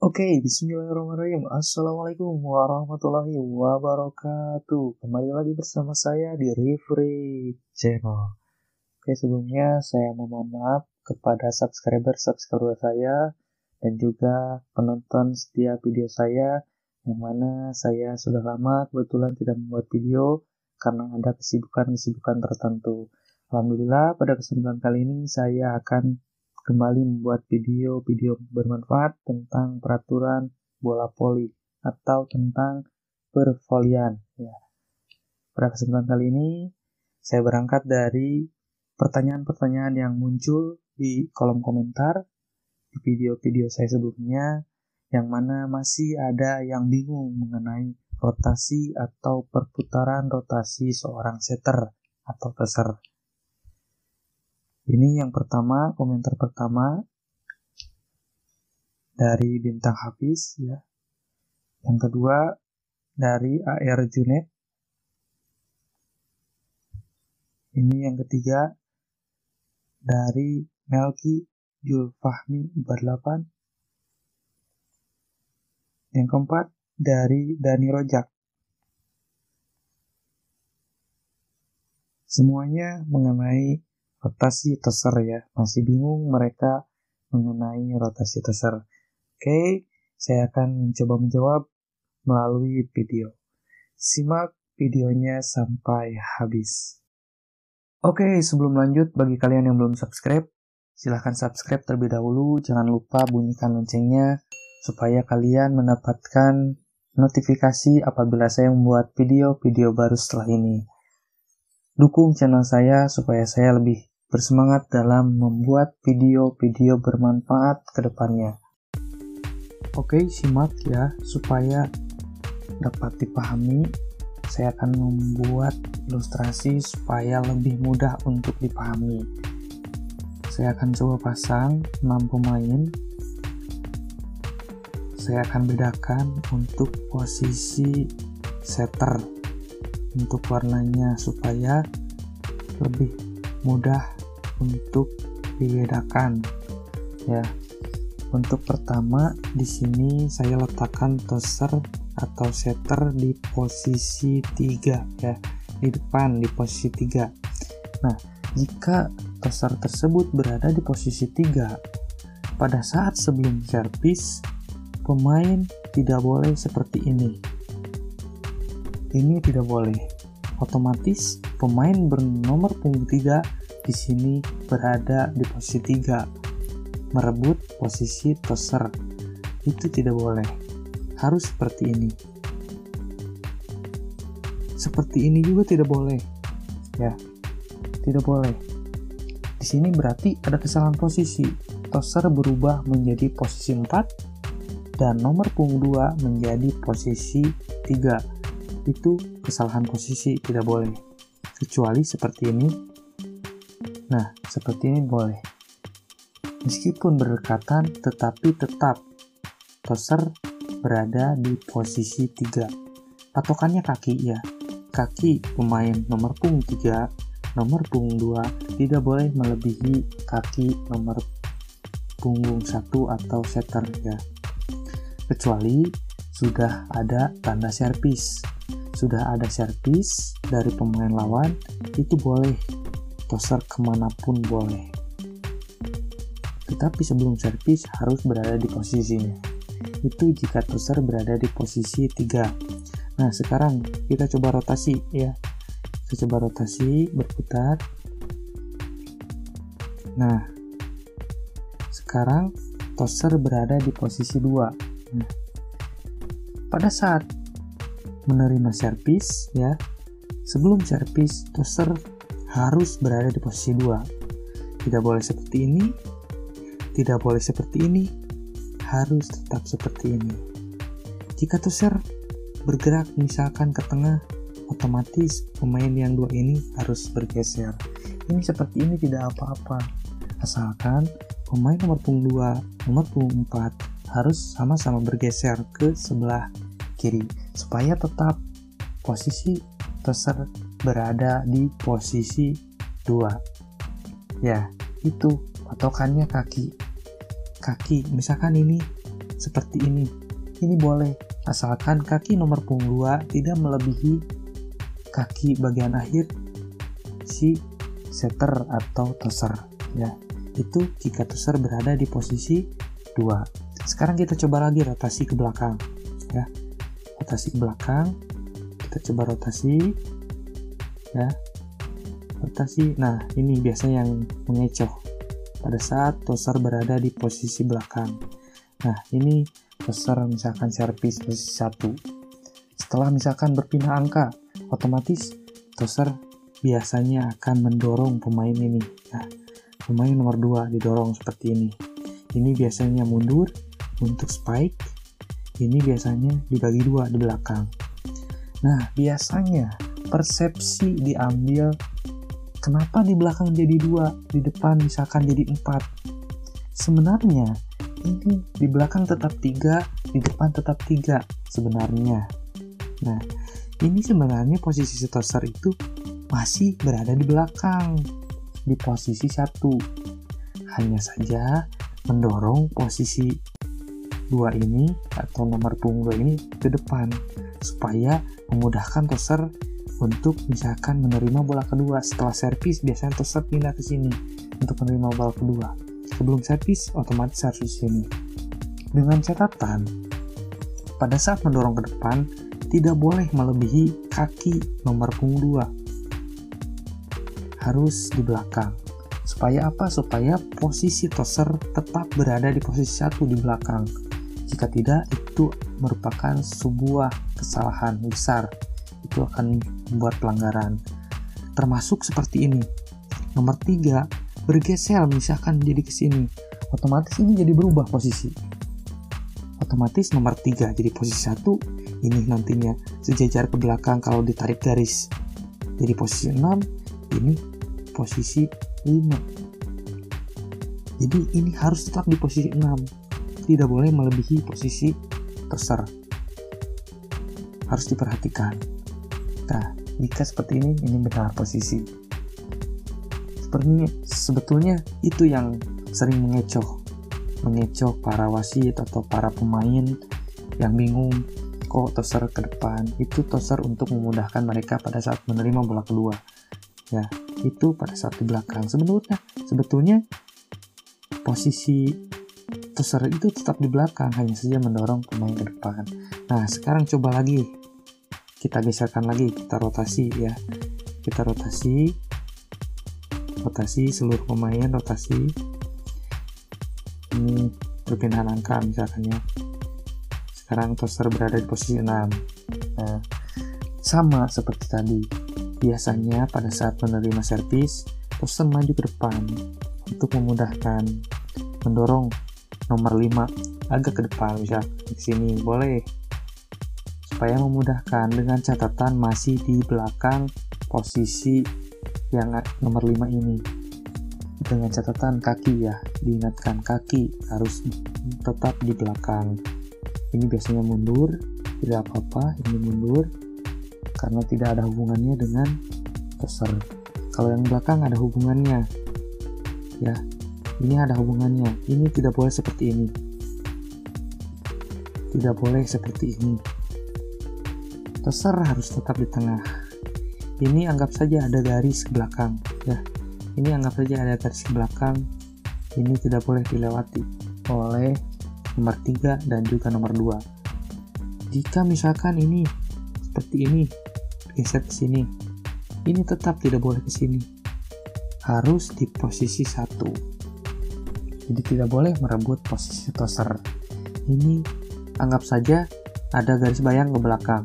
Oke, bismillahirrahmanirrahim. Assalamualaikum warahmatullahi wabarakatuh. Kembali lagi bersama saya di Refree Channel. Oke, sebelumnya saya mohon maaf kepada subscriber saya dan juga penonton setiap video saya, yang mana saya sudah lama kebetulan tidak membuat video karena ada kesibukan tertentu. Alhamdulillah, pada kesempatan kali ini saya akan kembali membuat video-video bermanfaat tentang peraturan bola voli atau tentang pervolian. Ya. Pada kesempatan kali ini saya berangkat dari pertanyaan-pertanyaan yang muncul di kolom komentar di video-video saya sebelumnya, yang mana masih ada yang bingung mengenai rotasi atau perputaran rotasi seorang setter atau tosser. Ini yang pertama, komentar pertama dari Bintang Hafiz ya. Yang kedua dari AR Junet. Ini yang ketiga dari Melki Julfahmi 48. Yang keempat dari Dani Rojak. Semuanya mengenai rotasi tosser ya. Masih bingung mereka mengenai rotasi tosser. Oke, saya akan mencoba menjawab melalui video. Simak videonya sampai habis. Oke, sebelum lanjut, bagi kalian yang belum subscribe, silahkan subscribe terlebih dahulu. Jangan lupa bunyikan loncengnya supaya kalian mendapatkan notifikasi apabila saya membuat video-video baru setelah ini. Dukung channel saya supaya saya lebih bersemangat dalam membuat video-video bermanfaat ke depannya. Oke, simak ya, supaya dapat dipahami. Saya akan membuat ilustrasi supaya lebih mudah untuk dipahami. Saya akan coba pasang 6 pemain. Saya akan bedakan untuk posisi setter, untuk warnanya supaya lebih mudah untuk dibedakan ya. Untuk pertama di sini saya letakkan tosser atau setter di posisi 3 ya, di depan di posisi 3. Nah, jika tosser tersebut berada di posisi 3 pada saat sebelum servis, pemain tidak boleh seperti ini. Ini tidak boleh. Otomatis pemain bernomor punggung 3 di sini berada di posisi 3, merebut posisi tosser. Itu tidak boleh. Harus seperti ini. Seperti ini juga tidak boleh. Ya. Tidak boleh. Di sini berarti ada kesalahan posisi. Tosser berubah menjadi posisi 4 dan nomor punggung 2 menjadi posisi 3. Itu kesalahan posisi, tidak boleh. Kecuali seperti ini. Nah, seperti ini boleh. Meskipun berdekatan, tetapi tetap tosser berada di posisi 3. Patokannya kaki ya. Kaki pemain nomor punggung 3, nomor punggung 2 tidak boleh melebihi kaki nomor punggung 1 atau setter ya. Kecuali sudah ada tanda servis. Sudah ada servis dari pemain lawan, itu boleh. Tosser kemanapun boleh. Tetapi sebelum servis harus berada di posisinya. Itu jika tosser berada di posisi 3. Nah, sekarang kita coba rotasi ya. Kita coba rotasi, berputar. Nah, sekarang tosser berada di posisi 2. Nah, pada saat menerima servis ya, sebelum servis tosser harus berada di posisi 2. Tidak boleh seperti ini, tidak boleh seperti ini, harus tetap seperti ini. Jika tosser bergerak misalkan ke tengah, otomatis pemain yang 2 ini harus bergeser. Ini seperti ini tidak apa-apa, asalkan pemain nomor punggung 2, nomor punggung 4 harus sama-sama bergeser ke sebelah kiri supaya tetap posisi tosser berada di posisi 2. Ya, itu patokannya kaki. Misalkan ini seperti ini. Ini boleh, asalkan kaki nomor punggung 2 tidak melebihi kaki bagian akhir si setter atau tosser ya. Itu jika tosser berada di posisi 2. Sekarang kita coba lagi rotasi ke belakang ya. Rotasi ke belakang. Kita coba rotasi ya. Rotasi. Nah, ini biasanya yang mengecoh pada saat tosser berada di posisi belakang. Nah, ini tosser misalkan servis posisi 1. Setelah misalkan berpindah angka, otomatis tosser biasanya akan mendorong pemain ini. Nah, pemain nomor 2 didorong seperti ini. Ini biasanya mundur untuk spike. Ini biasanya dibagi 2 di belakang. Nah, biasanya persepsi diambil kenapa di belakang jadi 2, di depan misalkan jadi 4. Sebenarnya ini di belakang tetap 3, di depan tetap 3 sebenarnya. Nah, ini sebenarnya posisi tosser itu masih berada di belakang, di posisi 1. Hanya saja mendorong posisi 2 ini atau nomor punggung 2 ini ke depan supaya memudahkan tosser untuk misalkan menerima bola kedua. Setelah servis biasanya tosser pindah ke sini untuk menerima bola kedua. Sebelum servis otomatis harus di sini. Dengan catatan pada saat mendorong ke depan tidak boleh melebihi kaki nomor punggung 2. Harus di belakang. Supaya apa? Supaya posisi tosser tetap berada di posisi 1 di belakang. Jika tidak, itu merupakan sebuah kesalahan besar. Itu akan membuat pelanggaran. Termasuk seperti ini. Nomor 3 bergeser misalkan jadi ke sini. Otomatis ini jadi berubah posisi. Otomatis nomor 3 jadi posisi 1. Ini nantinya sejajar ke belakang kalau ditarik garis. Jadi posisi 6, ini posisi 5. Jadi ini harus tetap di posisi 6. Tidak boleh melebihi posisi tosser. Harus diperhatikan. Nah, jika seperti ini benar posisi. Sebetulnya itu yang sering mengecoh para wasit atau para pemain yang bingung kok tosser ke depan. Itu tosser untuk memudahkan mereka pada saat menerima bola kedua. Ya, itu pada saat di belakang. Sebetulnya posisi tosser itu tetap di belakang, hanya saja mendorong pemain ke depan. Nah, sekarang coba lagi. Kita geserkan lagi, kita rotasi ya. Kita rotasi seluruh pemain, rotasi. Ini perpindahan angka misalkan ya. Sekarang tosser berada di posisi 6. Nah, sama seperti tadi. Biasanya pada saat menerima servis, tosser maju ke depan untuk memudahkan, mendorong nomor 5 agak ke depan, bisa di sini boleh, supaya memudahkan, dengan catatan masih di belakang posisi yang nomor 5 ini. Dengan catatan kaki ya, diingatkan kaki harus tetap di belakang. Ini biasanya mundur, tidak apa-apa, ini mundur karena tidak ada hubungannya dengan tosser. Kalau yang belakang ada hubungannya ya, ini ada hubungannya. Ini tidak boleh seperti ini, tidak boleh seperti ini. Tosser harus tetap di tengah. Ini anggap saja ada garis ke belakang ya, ini anggap saja ada garis ke belakang. Ini tidak boleh dilewati oleh nomor 3 dan juga nomor 2. Jika misalkan ini seperti ini, geser ke sini, ini tetap tidak boleh ke sini, harus di posisi 1. Jadi tidak boleh merebut posisi tosser. Ini anggap saja ada garis bayang ke belakang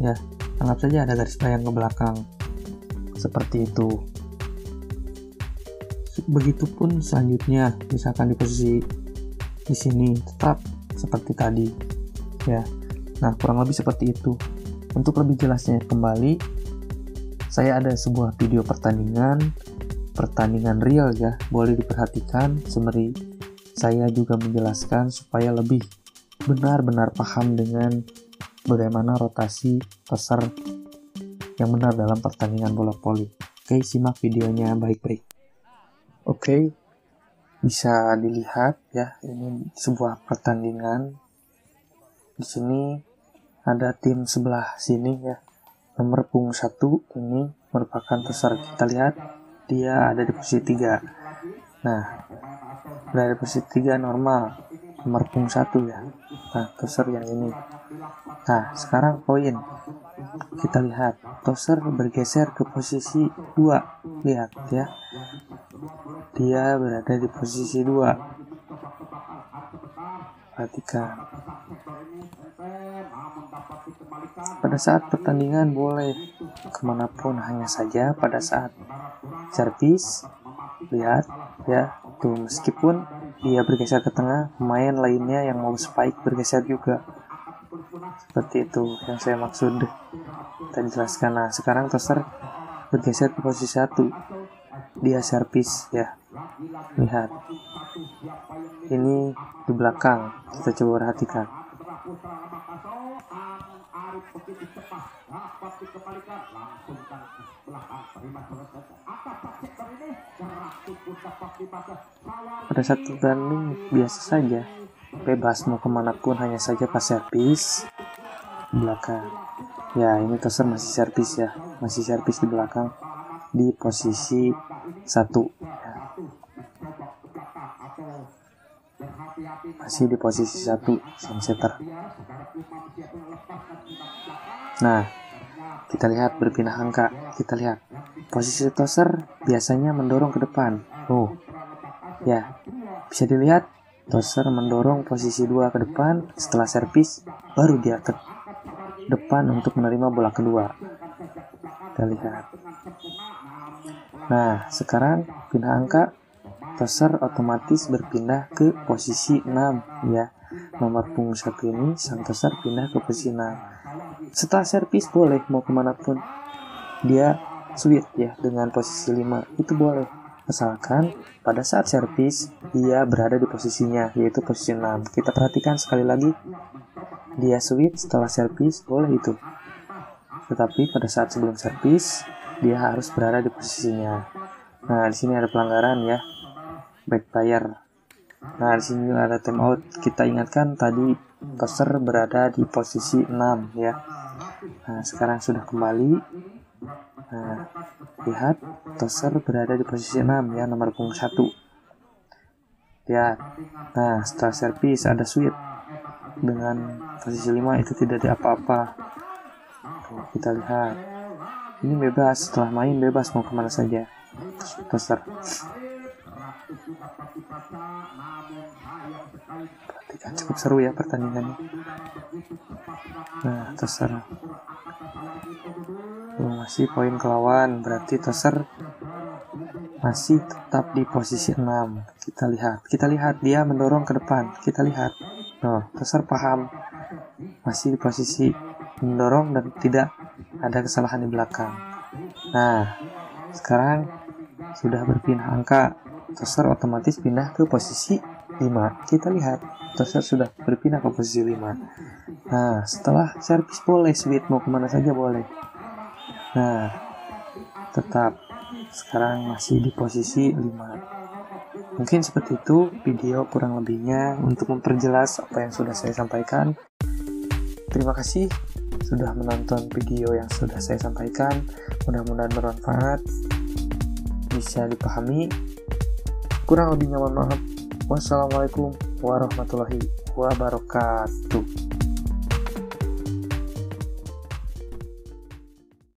ya, anggap saja ada garis bayang ke belakang seperti itu. Begitupun selanjutnya, misalkan di posisi di sini tetap seperti tadi ya. Nah, kurang lebih seperti itu. Untuk lebih jelasnya kembali, saya ada sebuah video pertandingan real ya, boleh diperhatikan sembari saya juga menjelaskan supaya lebih benar-benar paham dengan bagaimana rotasi tosser yang benar dalam pertandingan bola voli. Oke, simak videonya baik-baik. Oke, bisa dilihat ya, ini sebuah pertandingan Di sini ada tim sebelah sini ya. Nomor punggung 1 ini merupakan toser. Kita lihat dia ada di posisi 3. Nah, berada di posisi 3 normal. Nomor punggung 1 ya. Nah, toser yang ini. Nah, sekarang poin. Kita lihat toser bergeser ke posisi 2. Lihat ya. Dia berada di posisi 2. Perhatikan. Pada saat pertandingan boleh kemanapun, hanya saja pada saat servis, lihat ya, tuh meskipun dia bergeser ke tengah, pemain lainnya yang mau spike bergeser juga. Seperti itu yang saya maksud tadi jelaskan. Nah, sekarang toser bergeser ke posisi 1. Dia servis ya. Lihat. Ini di belakang. Kita coba perhatikan. Pada saat bertanding biasa saja, bebas mau kemanapun, hanya saja pas servis belakang. Ya, ini toser masih servis ya, masih servis di belakang di posisi 1 ya. Masih di posisi 1 setter. Nah, kita lihat berpindah angka. Kita lihat posisi toser biasanya mendorong ke depan. Ya, bisa dilihat toser mendorong posisi 2 ke depan. Setelah servis baru dia ke depan untuk menerima bola kedua. Kita lihat. Nah, sekarang pindah angka. Toser otomatis berpindah ke posisi 6 ya. Nomor punggung 1 ini sang toser pindah ke posisi 6. Setelah servis boleh mau kemanapun. Dia switch ya dengan posisi 5. Itu boleh. Asalkan pada saat servis dia berada di posisinya, yaitu posisi 6. Kita perhatikan sekali lagi. Dia switch setelah servis boleh itu. Tetapi pada saat sebelum servis dia harus berada di posisinya. Nah, di sini ada pelanggaran ya. Back player. Nah, di sini ada time out. Kita ingatkan tadi toser berada di posisi 6 ya. Nah, sekarang sudah kembali. Nah, lihat toser berada di posisi 6 ya, nomor punggung 1. Lihat. Nah, setelah servis ada switch dengan posisi 5, itu tidak ada apa-apa. Kita lihat. Ini bebas, setelah main bebas mau kemana saja. Toser. Perhatikan, cukup seru ya pertandingannya. Nah, toser masih poin ke lawan, berarti toser masih tetap di posisi 6. Kita lihat dia mendorong ke depan. Kita lihat. Nah, toser paham masih di posisi mendorong dan tidak ada kesalahan di belakang. Nah, sekarang sudah berpindah angka. Toser otomatis pindah ke posisi 5. Kita lihat toser sudah berpindah ke posisi 5. Nah, setelah servis boleh switch mau kemana saja boleh. Nah, tetap sekarang masih di posisi 5. Mungkin seperti itu video kurang lebihnya untuk memperjelas apa yang sudah saya sampaikan. Terima kasih sudah menonton video yang sudah saya sampaikan. Mudah-mudahan bermanfaat, bisa dipahami. Kurang lebihnya mohon maaf. Wassalamualaikum warahmatullahi wabarakatuh.